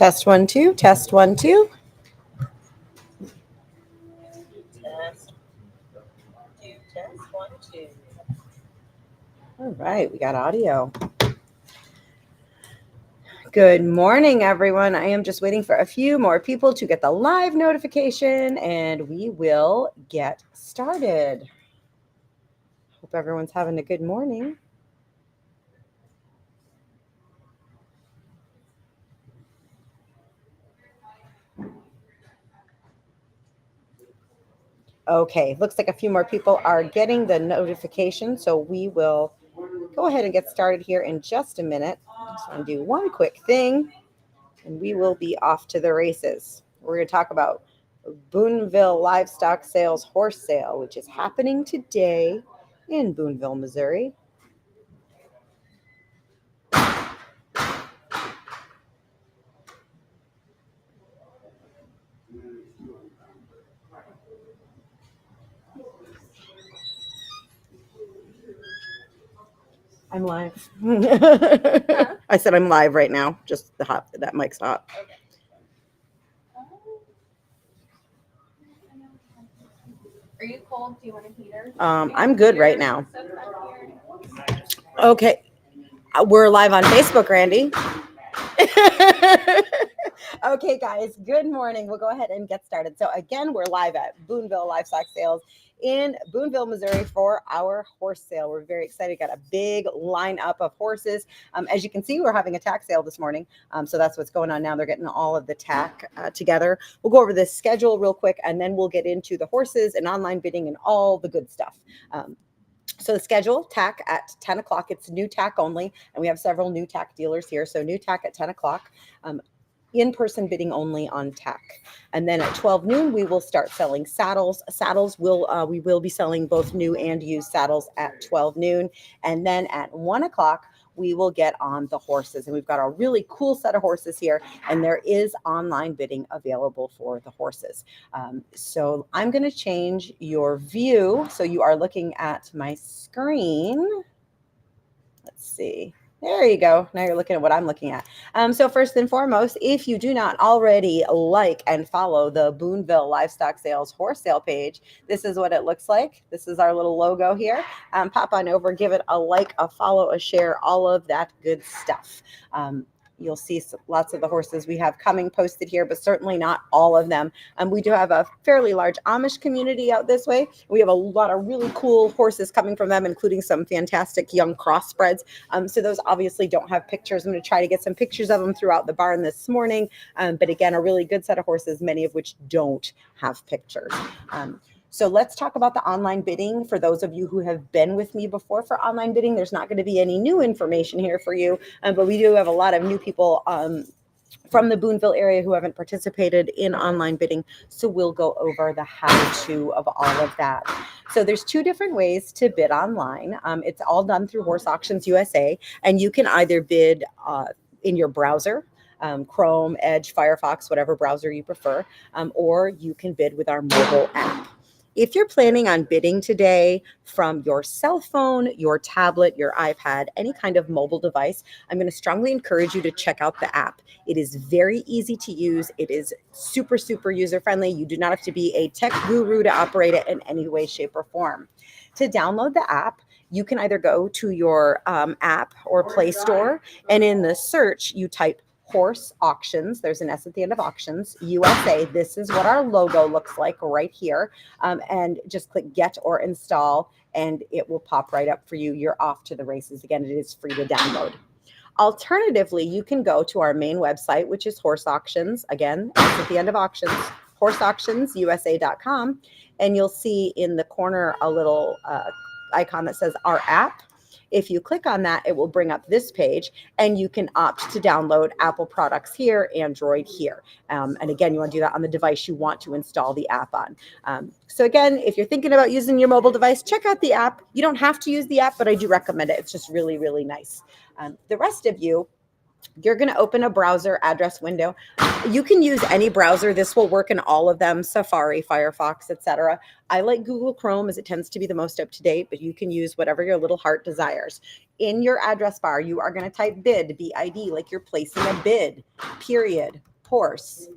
Test 1 2, test 1 2. Test 1 2. All right, we got audio. Good morning, everyone. I am just waiting for a few more people to get the live notification, and we will get started. Hope everyone's having a good morning. Okay, looks like a few more people are getting the notification, so we will go ahead and get started here in just a minute. I just want to do one quick thing, and we will be off to the races. We're going to talk about Boonville Livestock Sales Horse Sale, which is happening today in Boonville, Missouri. I'm live. I said I'm live right now. Just that mic's hot. Okay. Are you cold? Do you want a heater? I'm good right now. Okay. We're live on Facebook, Randy. Okay, guys, good morning. We'll go ahead and get started. So again, we're live at Boonville Livestock Sales in Boonville, Missouri for our horse sale. We're very excited. Got a big lineup of horses. As you can see, we're having a tack sale this morning. So that's what's going on now. They're getting all of the tack together. We'll go over the schedule real quick, and then we'll get into the horses and online bidding and all the good stuff. So the schedule, tack at 10 o'clock, it's new tack only, and we have several new tack dealers here. So new tack at 10 o'clock, in-person bidding only on tack. And then at 12 noon, we will start selling saddles. We will be selling both new and used saddles at 12 noon. And then at 1 o'clock, we will get on the horses. And we've got a really cool set of horses here, and there is online bidding available for the horses. So I'm going to change your view. So you are looking at my screen. Let's see. There you go. Now you're looking at what I'm looking at. So first and foremost, if you do not already like and follow the Boonville Livestock Sales Horse Sale page, this is what it looks like. This is our little logo here. Pop on over, give it a like, a follow, a share, all of that good stuff. You'll see lots of the horses we have coming posted here, but certainly not all of them. We do have a fairly large Amish community out this way. We have a lot of really cool horses coming from them, including some fantastic young crossbreds. So those obviously don't have pictures. I'm going to try to get some pictures of them throughout the barn this morning. But again, a really good set of horses, many of which don't have pictures. So let's talk about the online bidding. For those of you who have been with me before for online bidding, there's not going to be any new information here for you, but we do have a lot of new people from the Boonville area who haven't participated in online bidding. So we'll go over the how-to of all of that. So there's two different ways to bid online. It's all done through Horse Auctions USA, and you can either bid in your browser, Chrome, Edge, Firefox, whatever browser you prefer, or you can bid with our mobile app. If you're planning on bidding today from your cell phone, your tablet, your iPad, any kind of mobile device, I'm going to strongly encourage you to check out the app. It is very easy to use. It is super, super user-friendly. You do not have to be a tech guru to operate it in any way, shape, or form. To download the app, you can either go to your app or Play Store, and in the search, you type Horse Auctions. There's an S at the end of Auctions, USA. This is what our logo looks like right here. And just click Get or Install, and it will pop right up for you. You're off to the races. Again, it is free to download. Alternatively, you can go to our main website, which is Horse Auctions. Again, S at the end of Auctions, horseauctionsusa.com. And you'll see in the corner a little icon that says Our App. If you click on that, it will bring up this page, and you can opt to download Apple products here, Android here. And again, you want to do that on the device you want to install the app on. So again, if you're thinking about using your mobile device, check out the app. You don't have to use the app, but I do recommend it. It's just really, really nice. The rest of you, you're going to open a browser address window. You can use any browser. This will work in all of them, Safari, Firefox, etc. I like Google Chrome as it tends to be the most up to date, but you can use whatever your little heart desires. In your address bar, you are going to type bid, B-I-D, like you're placing a bid, period. horse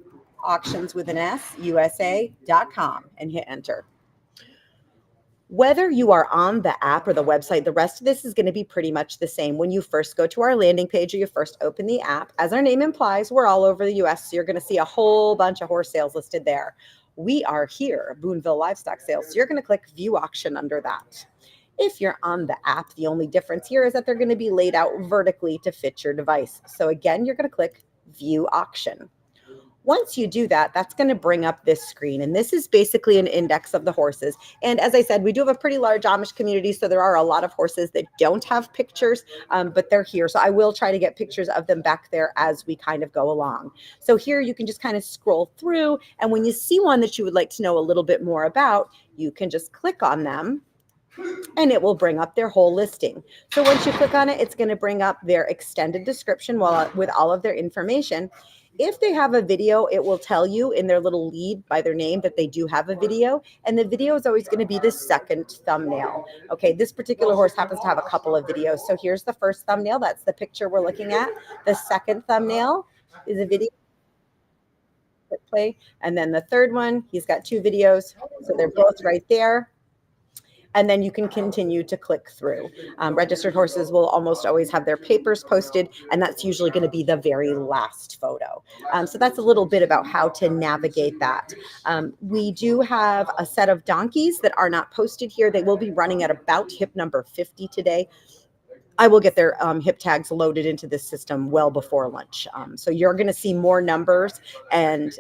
auctions with an S, USA.com, and hit enter. Whether you are on the app or the website, the rest of this is going to be pretty much the same. When you first go to our landing page or you first open the app, as our name implies, we're all over the US. So you're going to see a whole bunch of horse sales listed there. We are here, Boonville Livestock Sales. So you're going to click View Auction under that. If you're on the app, the only difference here is that they're going to be laid out vertically to fit your device. So again, you're going to click View Auction. Once you do that, that's going to bring up this screen. And this is basically an index of the horses. And as I said, we do have a pretty large Amish community. So there are a lot of horses that don't have pictures, but they're here. So I will try to get pictures of them back there as we kind of go along. So here you can just kind of scroll through. And when you see one that you would like to know a little bit more about, you can just click on them and it will bring up their whole listing. So once you click on it, it's going to bring up their extended description with all of their information. If they have a video, it will tell you in their little lead by their name that they do have a video. And the video is always going to be the second thumbnail. Okay, this particular horse happens to have a couple of videos. So here's the first thumbnail. That's the picture we're looking at. The second thumbnail is a video. Play. And then the third one, he's got two videos. So they're both right there. And then you can continue to click through. Registered horses will almost always have their papers posted, and that's usually going to be the very last photo. So that's a little bit about how to navigate that. We do have a set of donkeys that are not posted here. They will be running at about hip number 50 today. I will get their hip tags loaded into this system well before lunch. So you're going to see more numbers and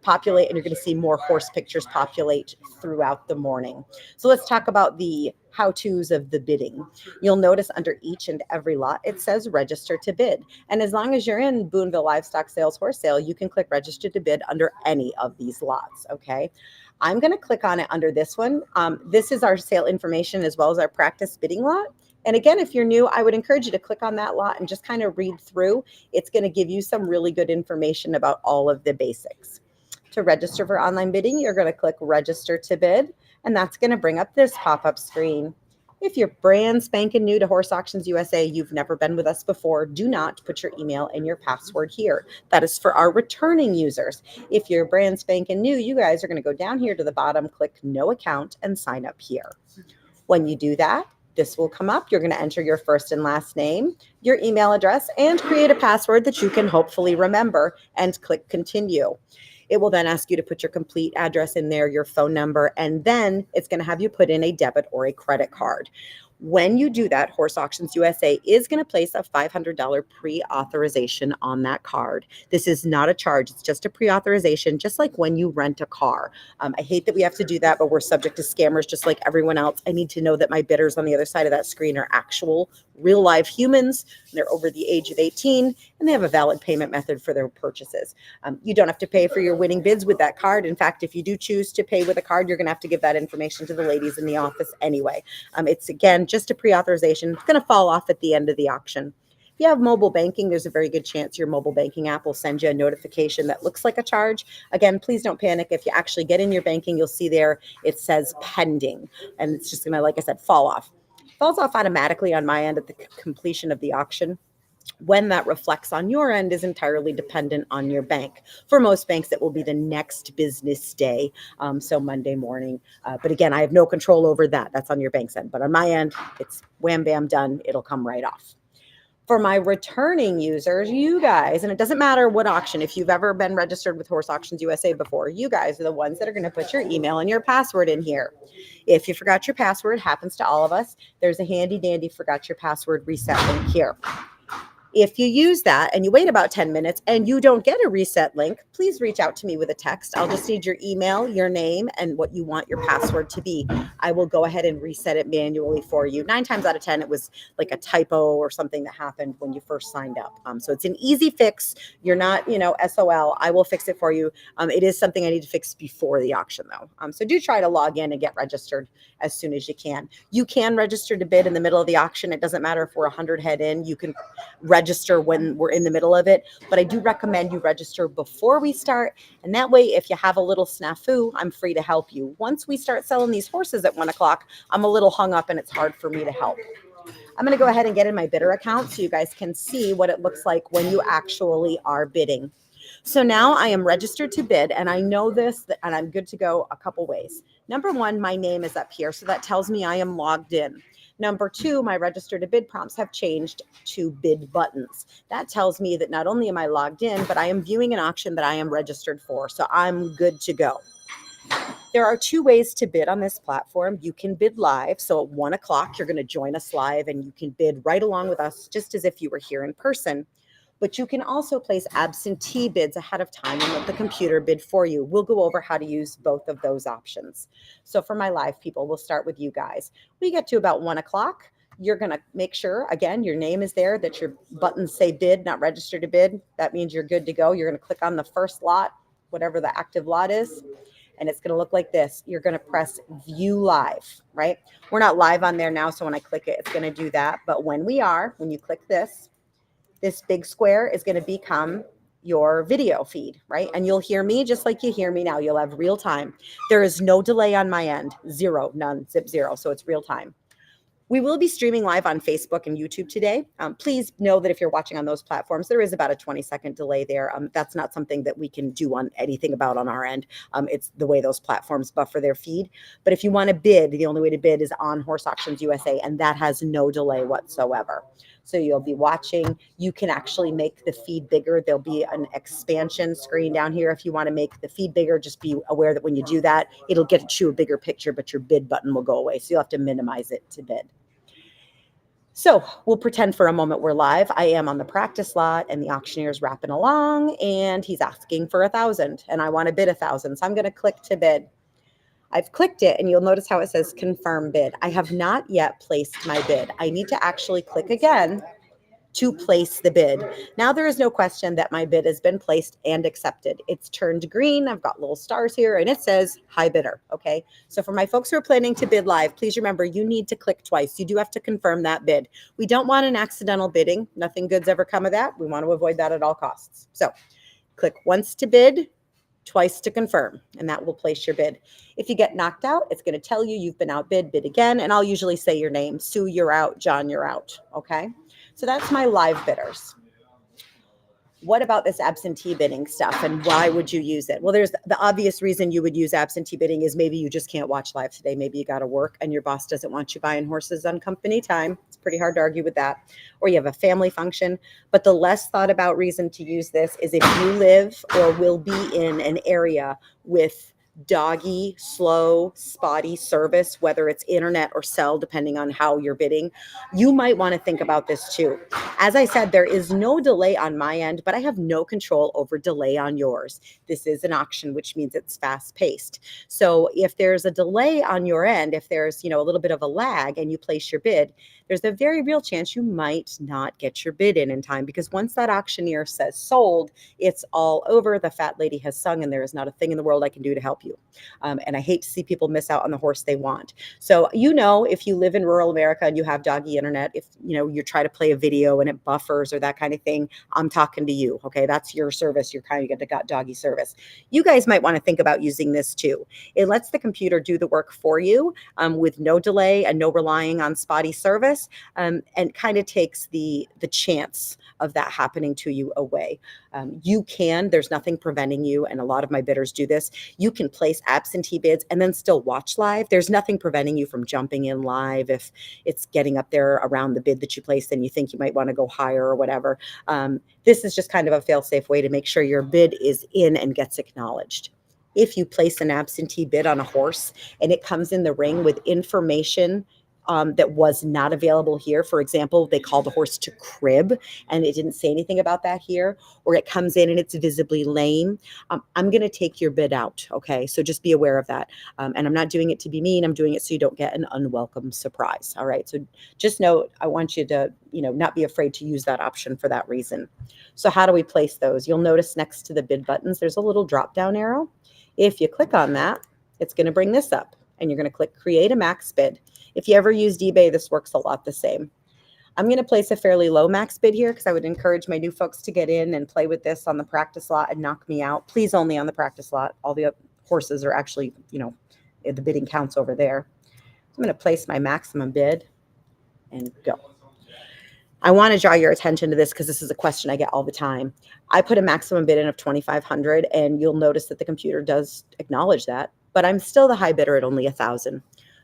populate, and you're going to see more horse pictures populate throughout the morning. So let's talk about the how-tos of the bidding. You'll notice under each and every lot, it says register to bid. And as long as you're in Boonville Livestock Sales Horse Sale, you can click register to bid under any of these lots, okay? I'm going to click on it under this one. This is our sale information as well as our practice bidding lot. And again, if you're new, I would encourage you to click on that lot and just kind of read through. It's going to give you some really good information about all of the basics. To register for online bidding, you're going to click register to bid, and that's going to bring up this pop-up screen. If you're brand spanking new to Horse Auctions USA, you've never been with us before, do not put your email and your password here. That is for our returning users. If you're brand spanking new, you guys are going to go down here to the bottom, click no account, and sign up here. When you do that, this will come up. You're going to enter your first and last name, your email address, and create a password that you can hopefully remember, and click continue. It will then ask you to put your complete address in there, your phone number, and then it's going to have you put in a debit or a credit card. When you do that, Horse Auctions USA is going to place a $500 pre-authorization on that card. This is not a charge. It's just a pre-authorization, just like when you rent a car. I hate that we have to do that, but we're subject to scammers just like everyone else. I need to know that my bidders on the other side of that screen are actual, real live humans. They're over the age of 18, and they have a valid payment method for their purchases. You don't have to pay for your winning bids with that card. In fact, if you do choose to pay with a card, you're going to have to give that information to the ladies in the office anyway. It's, again, just a pre-authorization. It's going to fall off at the end of the auction. If you have mobile banking, there's a very good chance your mobile banking app will send you a notification that looks like a charge. Again, please don't panic. If you actually get in your banking, you'll see there it says pending, and it's just going to, like I said, fall off. Falls off automatically on my end at the completion of the auction. When that reflects on your end is entirely dependent on your bank. For most banks, it will be the next business day, so Monday morning. But again, I have no control over that. That's on your bank's end. But on my end, it's wham, bam, done. It'll come right off. For my returning users, you guys, and it doesn't matter what auction, if you've ever been registered with Horse Auctions USA before, you guys are the ones that are going to put your email and your password in here. If you forgot your password, happens to all of us, there's a handy dandy forgot your password reset link here. If you use that and you wait about 10 minutes and you don't get a reset link, please reach out to me with a text. I'll just need your email, your name, and what you want your password to be. I will go ahead and reset it manually for you. 9 times out of 10, it was like a typo or something that happened when you first signed up. So it's an easy fix. You're not, SOL. I will fix it for you. It is something I need to fix before the auction, though. So do try to log in and get registered as soon as you can. You can register to bid in the middle of the auction. It doesn't matter if we're 100 head in. You can register when we're in the middle of it, but I do recommend you register before we start, and that way if you have a little snafu, I'm free to help you. Once we start selling these horses at 1 o'clock, I'm a little hung up and it's hard for me to help. I'm going to go ahead and get in my bidder account so you guys can see what it looks like when you actually are bidding. So now I am registered to bid, and I know this, and I'm good to go a couple ways. Number one, my name is up here, so that tells me I am logged in. Number two, my register to bid prompts have changed to bid buttons. That tells me that not only am I logged in, but I am viewing an auction that I am registered for, so I'm good to go. There are two ways to bid on this platform. You can bid live. So at 1 o'clock, you're going to join us live and you can bid right along with us, just as if you were here in person. But you can also place absentee bids ahead of time and let the computer bid for you. We'll go over how to use both of those options. So for my live people, we'll start with you guys. We get to about 1 o'clock. You're going to make sure, again, your name is there, that your buttons say bid, not register to bid. That means you're good to go. You're going to click on the first lot, whatever the active lot is, and it's going to look like this. You're going to press view live, right? We're not live on there now, so when I click it, it's going to do that. But when we are, when you click this big square is going to become your video feed, right? And you'll hear me just like you hear me now. You'll have real time. There is no delay on my end. Zero, none, zip zero. So it's real time. We will be streaming live on Facebook and YouTube today. Please know that if you're watching on those platforms, there is about a 20-second delay there. That's not something that we can do on anything about on our end. It's the way those platforms buffer their feed. But if you want to bid, the only way to bid is on Horse Auctions USA, and that has no delay whatsoever. So you'll be watching. You can actually make the feed bigger. There'll be an expansion screen down here. If you want to make the feed bigger, just be aware that when you do that, it'll get you a bigger picture, but your bid button will go away. So you'll have to minimize it to bid. So we'll pretend for a moment we're live. I am on the practice lot and the auctioneer's wrapping along and he's asking for 1,000 and I want to bid 1,000. So I'm going to click to bid. I've clicked it and you'll notice how it says confirm bid. I have not yet placed my bid. I need to actually click again to place the bid. Now there is no question that my bid has been placed and accepted. It's turned green. I've got little stars here and it says high bidder. Okay. So for my folks who are planning to bid live, please remember you need to click twice. You do have to confirm that bid. We don't want an accidental bidding. Nothing good's ever come of that. We want to avoid that at all costs. So click once to bid, twice to confirm, and that will place your bid. If you get knocked out, it's going to tell you you've been outbid, bid again, and I'll usually say your name. Sue, you're out. John, you're out. Okay. So that's my live bidders. What about this absentee bidding stuff and why would you use it? Well, there's the obvious reason you would use absentee bidding is maybe you just can't watch live today. Maybe you got to work and your boss doesn't want you buying horses on company time. It's pretty hard to argue with that. Or you have a family function. But the less thought about reason to use this is if you live or will be in an area with doggy, slow, spotty service, whether it's internet or cell, depending on how you're bidding, you might want to think about this too. As I said, there is no delay on my end, but I have no control over delay on yours. This is an auction, which means it's fast paced. So if there's a delay on your end, if there's, a little bit of a lag and you place your bid, there's a very real chance you might not get your bid in time because once that auctioneer says sold, it's all over. The fat lady has sung and there is not a thing in the world I can do to help you. And I hate to see people miss out on the horse they want. So, if you live in rural America and you have doggy internet, if, you try to play a video and it buffers or that kind of thing, I'm talking to you. Okay. That's your service. You're kind of got doggy service. You guys might want to think about using this too. It lets the computer do the work for you with no delay and no relying on spotty service. And kind of takes the chance of that happening to you away. There's nothing preventing you, and a lot of my bidders do this. You can place absentee bids and then still watch live. There's nothing preventing you from jumping in live if it's getting up there around the bid that you placed and you think you might want to go higher or whatever. This is just kind of a fail-safe way to make sure your bid is in and gets acknowledged. If you place an absentee bid on a horse and it comes in the ring with information that was not available here. For example, they called the horse to crib and it didn't say anything about that here, or it comes in and it's visibly lame. I'm going to take your bid out. Okay. So just be aware of that. And I'm not doing it to be mean. I'm doing it so you don't get an unwelcome surprise. All right. So just know, I want you to, not be afraid to use that option for that reason. So how do we place those? You'll notice next to the bid buttons, there's a little drop down arrow. If you click on that, it's going to bring this up and you're going to click create a max bid. If you ever used eBay, this works a lot the same. I'm going to place a fairly low max bid here because I would encourage my new folks to get in and play with this on the practice lot and knock me out. Please only on the practice lot. All the horses are actually, the bidding counts over there. I'm going to place my maximum bid and go. I want to draw your attention to this because this is a question I get all the time. I put a maximum bid in of 2,500, and you'll notice that the computer does acknowledge that, but I'm still the high bidder at only 1,000.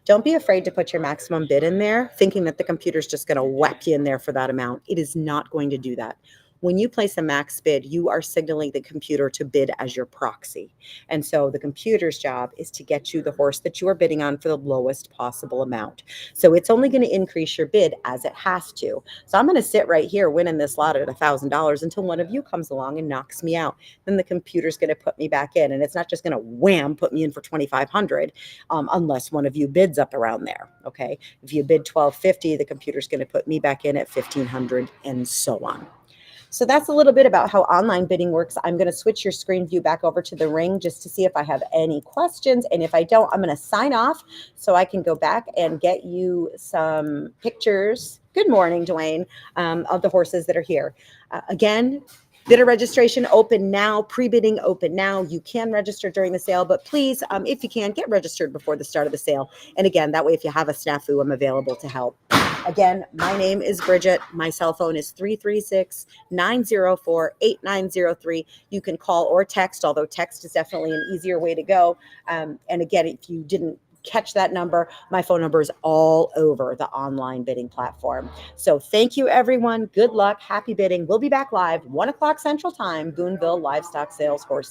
Don't be afraid to put your maximum bid in there, thinking that the computer's just going to whack you in there for that amount. It is not going to do that. When you place a max bid, you are signaling the computer to bid as your proxy. And so the computer's job is to get you the horse that you are bidding on for the lowest possible amount. So it's only going to increase your bid as it has to. So I'm going to sit right here winning this lot at $1,000 until one of you comes along and knocks me out. Then the computer's going to put me back in, and it's not just going to wham put me in for 2,500 unless one of you bids up around there. Okay, if you bid 1,250, the computer's going to put me back in at 1,500, and so on. So that's a little bit about how online bidding works. I'm going to switch your screen view back over to the ring just to see if I have any questions. And if I don't, I'm going to sign off so I can go back and get you some pictures. Good morning, Dwayne, of the horses that are here. Again, bidder registration open now, pre-bidding open now. You can register during the sale, but please, if you can, get registered before the start of the sale. And again, that way, if you have a snafu, I'm available to help. Again, my name is Bridget. My cell phone is 336-904-8903. You can call or text, although text is definitely an easier way to go. And again, if you didn't catch that number, my phone number is all over the online bidding platform. So thank you, everyone. Good luck. Happy bidding. We'll be back live 1 o'clock Central Time, Boonville Livestock Sales Horse